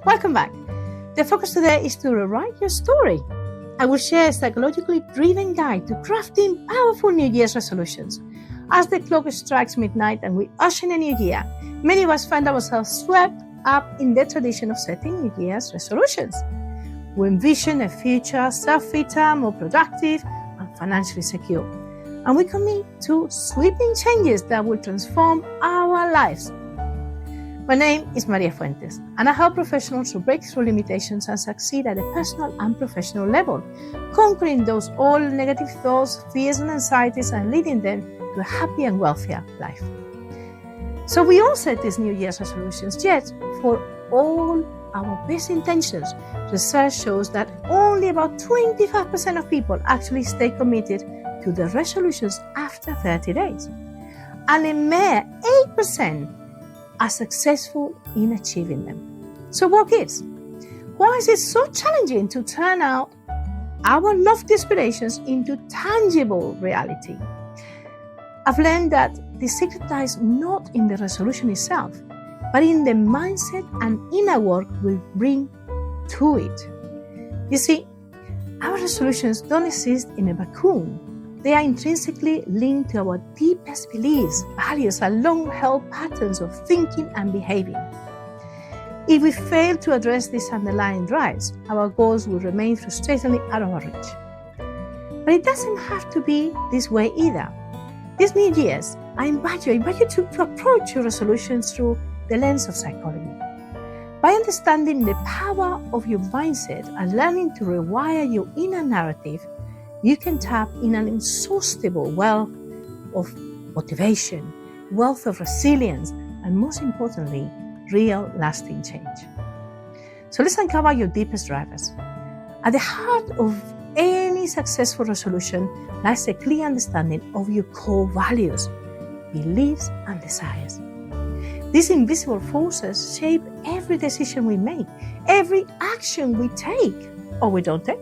Welcome back. The focus today is to rewrite your story. I will share a psychologically driven guide to crafting powerful New Year's resolutions. As the clock strikes midnight and we usher in a new year, many of us find ourselves swept up in the tradition of setting New Year's resolutions. We envision a future self-fitter, more productive, and financially secure. And we commit to sweeping changes that will transform our lives. My name is Maria Fuentes, and I help professionals to break through limitations and succeed at a personal and professional level, conquering those old negative thoughts, fears, and anxieties, and leading them to a happy and wealthier life. So we all set these New Year's resolutions, yet for all our best intentions, research shows that only about 25% of people actually stay committed to the resolutions after 30 days. And a mere 8% are successful in achieving them. So what gives? Why is it so challenging to turn out our lofty aspirations into tangible reality? I've learned that the secret lies not in the resolution itself, but in the mindset and inner work we bring to it. You see, our resolutions don't exist in a vacuum. They are intrinsically linked to our deepest beliefs, values, and long-held patterns of thinking and behaving. If we fail to address these underlying drives, our goals will remain frustratingly out of our reach. But it doesn't have to be this way either. This New Year's, I invite you to approach your resolutions through the lens of psychology. By understanding the power of your mindset and learning to rewire your inner narrative, you can tap in an inexhaustible wealth of motivation, wealth of resilience, and most importantly, real lasting change. So let's uncover your deepest drivers. At the heart of any successful resolution lies a clear understanding of your core values, beliefs, and desires. These invisible forces shape every decision we make, every action we take or we don't take.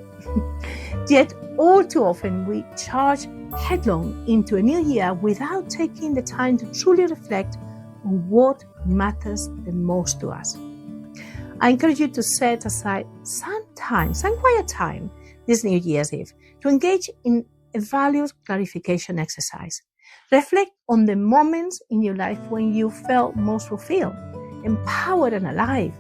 Yet, all too often, we charge headlong into a new year without taking the time to truly reflect on what matters the most to us. I encourage you to set aside some quiet time this New Year's Eve to engage in a values clarification exercise. Reflect on the moments in your life when you felt most fulfilled, empowered, and alive.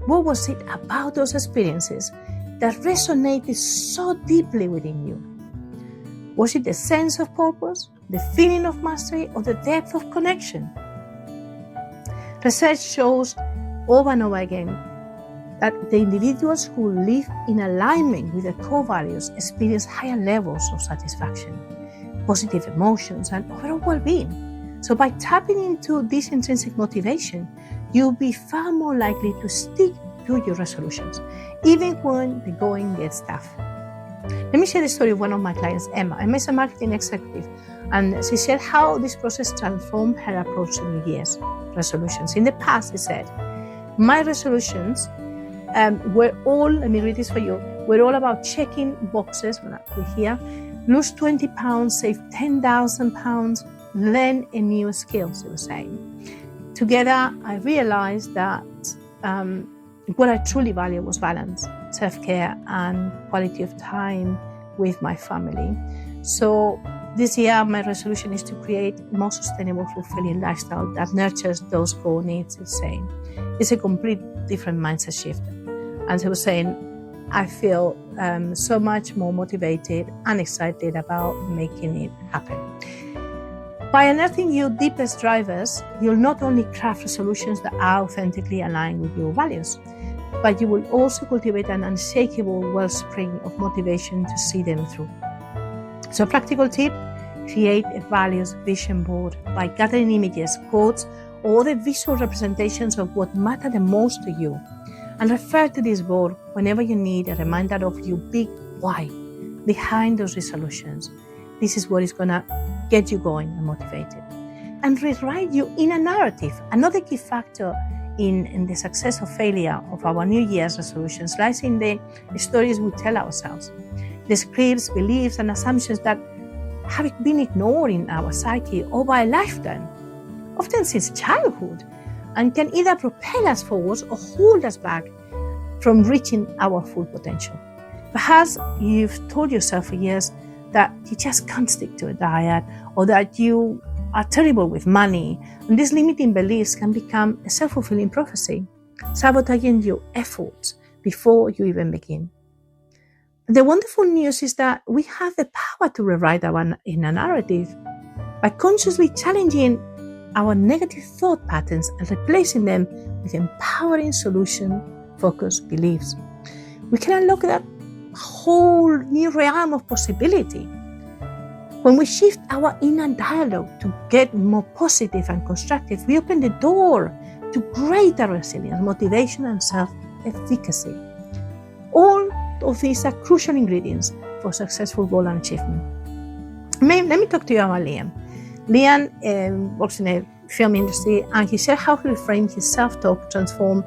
What was it about those experiences that resonated so deeply within you? Was it the sense of purpose, the feeling of mastery, or the depth of connection? Research shows over and over again that the individuals who live in alignment with their core values experience higher levels of satisfaction, positive emotions, and overall well-being. So by tapping into this intrinsic motivation, you'll be far more likely to stick to your resolutions, even when the going gets tough. Let me share the story of one of my clients, Emma. Emma is a marketing executive, and she shared how this process transformed her approach to New Year's resolutions. In the past, she said, my resolutions were all, let me read this for you, were all about checking boxes, we're here, lose 20 pounds, save 10,000 pounds, learn a new skill, she was saying. Together, I realized that what I truly value was balance, self-care, and quality of time with my family. So this year, my resolution is to create a more sustainable, fulfilling lifestyle that nurtures those core needs, she's saying. It's a complete different mindset shift. And she was saying, I feel so much more motivated and excited about making it happen. By unearthing your deepest drivers, you'll not only craft resolutions that are authentically aligned with your values, but you will also cultivate an unshakable wellspring of motivation to see them through. So, practical tip, create a values vision board by gathering images, quotes, or the visual representations of what matter the most to you, and refer to this board whenever you need a reminder of your big why behind those resolutions. This is what is going to get you going and motivated. And rewrite your inner narrative. Another key factor in the success or failure of our New Year's resolutions lies in the stories we tell ourselves, the scripts, beliefs, and assumptions that have been ignored in our psyche over a lifetime, often since childhood. and can either propel us forwards or hold us back from reaching our full potential. Perhaps you've told yourself for years that you just can't stick to a diet, or that you are terrible with money, and these limiting beliefs can become a self-fulfilling prophecy, sabotaging your efforts before you even begin. The wonderful news is that we have the power to rewrite our inner narrative by consciously challenging our negative thought patterns and replacing them with empowering solution-focused beliefs. We can unlock that whole new realm of possibility. When we shift our inner dialogue to get more positive and constructive, we open the door to greater resilience, motivation, and self-efficacy. All of these are crucial ingredients for successful goal and achievement. Let me talk to you about Liam. Liam works in a film industry, and he shared how he reframed his self-talk, transformed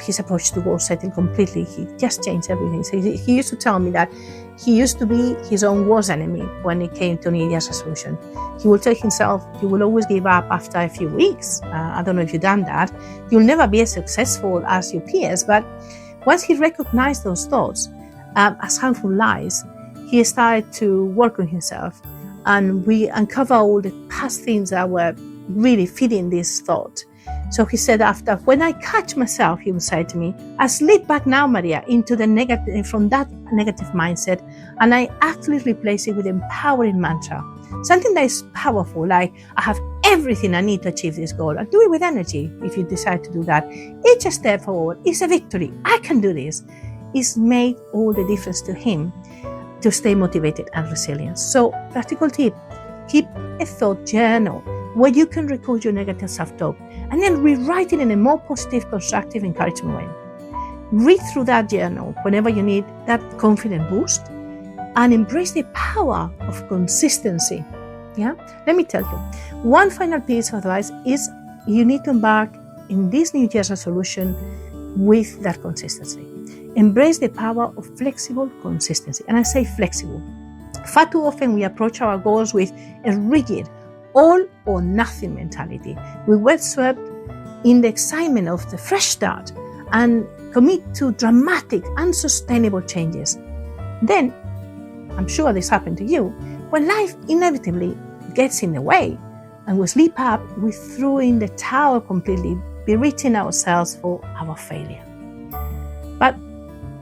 his approach to goal setting completely. He just changed everything. So he used to tell me that he used to be his own worst enemy when it came to New Year's resolution. He will tell himself he will always give up after a few weeks. I don't know if you've done that. You'll never be as successful as your peers. But once he recognized those thoughts as harmful lies, he started to work on himself. And we uncover all the past things that were really feeding this thought. So he said, after, when I catch myself, he would say to me, I slip back now, Maria, into the negative, from that negative mindset, and I actually replace it with empowering mantra. Something that is powerful, like I have everything I need to achieve this goal. And do it with energy if you decide to do that. Each step forward is a victory. I can do this. It's made all the difference to him to stay motivated and resilient. So, practical tip, keep a thought journal where you can record your negative self-talk and then rewrite it in a more positive, constructive, encouraging way. Read through that journal whenever you need that confident boost and embrace the power of consistency. Yeah, let me tell you, one final piece of advice is you need to embark in this New Year's resolution with that consistency. Embrace the power of flexible consistency. And I say flexible. Far too often we approach our goals with a rigid, all or nothing mentality. We get swept in the excitement of the fresh start and commit to dramatic, unsustainable changes. Then, I'm sure this happened to you, when life inevitably gets in the way and we slip up, we throw in the towel completely, berating ourselves for our failure. But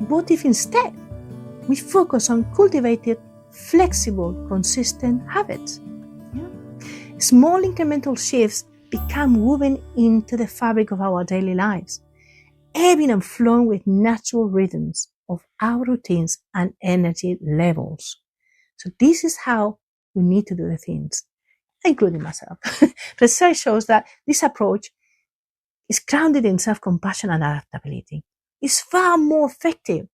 what if instead we focus on cultivated, flexible, consistent habits? Small incremental shifts become woven into the fabric of our daily lives, ebbing and flowing with natural rhythms of our routines and energy levels. So this is how we need to do the things, including myself. Research shows that this approach is grounded in self-compassion and adaptability. It's far more effective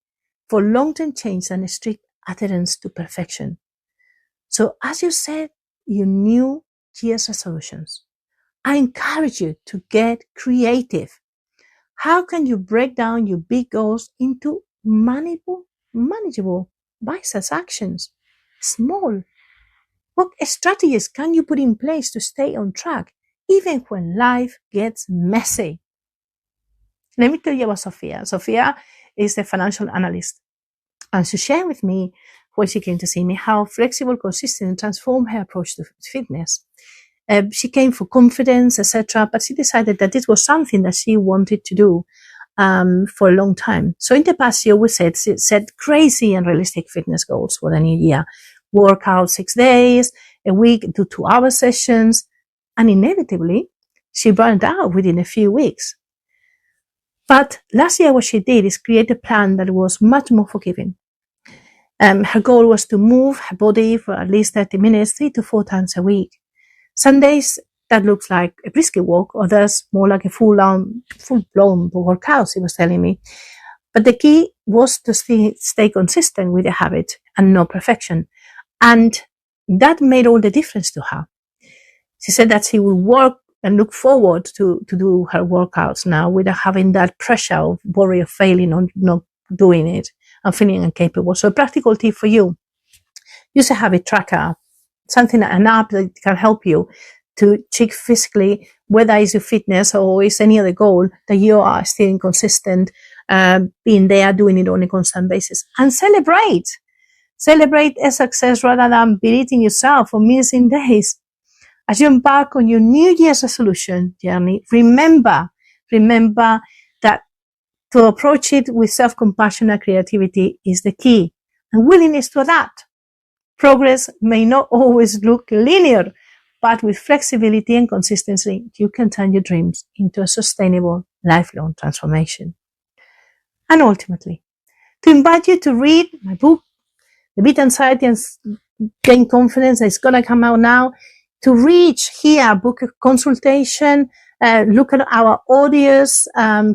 for long-term change than a strict adherence to perfection. So as you said, your New Year's resolutions, I encourage you to get creative. How can you break down your big goals into manageable bite-sized actions? Small. What strategies can you put in place to stay on track, even when life gets messy? Let me tell you about Sophia. Sophia is a financial analyst, and she shared with me when she came to see me how flexible, consistent, transformed her approach to fitness. She came for confidence, etc., but she decided that this was something that she wanted to do for a long time. So in the past, she always set crazy and realistic fitness goals for the new year. Work out 6 days a week, do 2-hour sessions, and inevitably, she burned out within a few weeks. But last year, what she did is create a plan that was much more forgiving. Her goal was to move her body for at least 30 minutes, 3 to 4 times a week. Some days that looks like a brisk walk, others more like a full-blown workout, she was telling me. But the key was to stay consistent with the habit and no perfection. And that made all the difference to her. She said that she will work and look forward to do her workouts now without having that pressure of worry of failing or not doing it and feeling incapable. So a practical tip for you, use a habit tracker, an app that can help you to check physically whether it's your fitness or it's any other goal that you are still consistent, being there, doing it on a constant basis. And celebrate a success rather than berating yourself for missing days. As you embark on your New Year's resolution journey, remember that to approach it with self-compassion and creativity is the key, and willingness to adapt. Progress may not always look linear, but with flexibility and consistency, you can turn your dreams into a sustainable, lifelong transformation. And ultimately, to invite you to read my book, The Beat Anxiety and Gain Confidence, that's going to come out now, to reach here, book a consultation, look at our audios,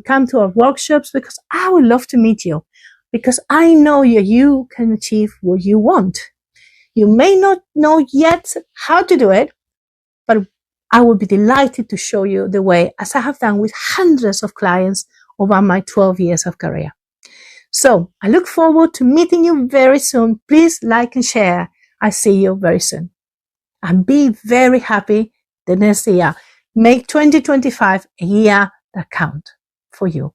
come to our workshops, because I would love to meet you, because I know you can achieve what you want. You may not know yet how to do it, but I will be delighted to show you the way, as I have done with hundreds of clients over my 12 years of career. So I look forward to meeting you very soon. Please like and share. I see you very soon. And be very happy the next year. Make 2025 a year that counts for you.